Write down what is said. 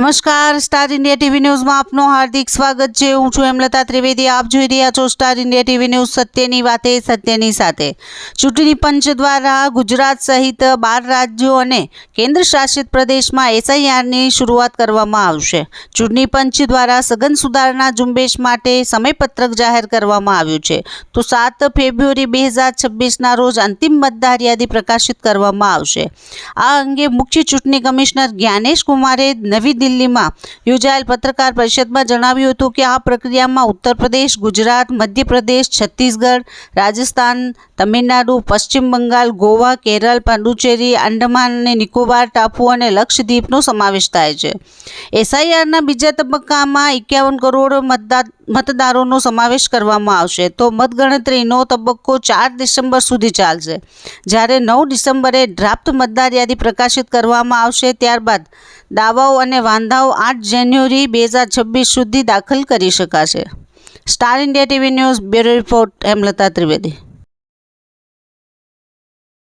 નમસ્કાર, star India TV ન્યૂઝમાં આપનું હાર્દિક સ્વાગત છે। હું છું હેમલતા ત્રિવેદી। આપ જોઈ રહ્યા છો સ્ટાર ઇન્ડિયા ટીવી ન્યૂઝ, સત્યની વાતે સત્યની સાથે। ચૂંટણી પંચ દ્વારા ગુજરાત સહિત 12 રાજ્યો અને કેન્દ્ર શાસિત પ્રદેશમાં એસઆઈઆરની શરૂઆત કરવામાં આવશે। ચૂંટણી પંચ દ્વારા સઘન સુધારણા ઝુંબેશ માટે સમયપત્રક જાહેર કરવામાં આવ્યું છે, તો 7 ફેબ્રુઆરી 2026ના રોજ અંતિમ મતદાર યાદી પ્રકાશિત કરવામાં આવશે। આ અંગે મુખ્ય ચૂંટણી કમિશનર જ્ઞાનેશ કુમારે નવી દિલ્હીમાં યોજાયેલ પત્રકાર પરિષદમાં જણાવ્યું હતું કે આ પ્રક્રિયામાં ઉત્તર પ્રદેશ, ગુજરાત, મધ્યપ્રદેશ, છત્તીસગઢ, રાજસ્થાન, તમિલનાડુ, પશ્ચિમ બંગાળ, ગોવા, કેરળ, પુડુચેરી, આંદામાન અને નિકોબાર ટાપુઓ અને લક્ષદ્વીપનો સમાવેશ થાય છે। એસઆઈઆરના બીજા તબક્કામાં 51 કરોડ મતદારોનો સમાવેશ કરવામાં આવશે, તો મતગણતરીનો તબક્કો 4 ડિસેમ્બર સુધી ચાલશે, જ્યારે 9 ડિસેમ્બરે ડ્રાફ્ટ મતદાર યાદી પ્રકાશિત કરવામાં આવશે। ત્યારબાદ દાવાઓ અને વાંધાઓ 8 જાન્યુઆરી 2026 સુધી દાખલ કરી શકાશે। Star India TV news bureau report, Hemlata Trivedi.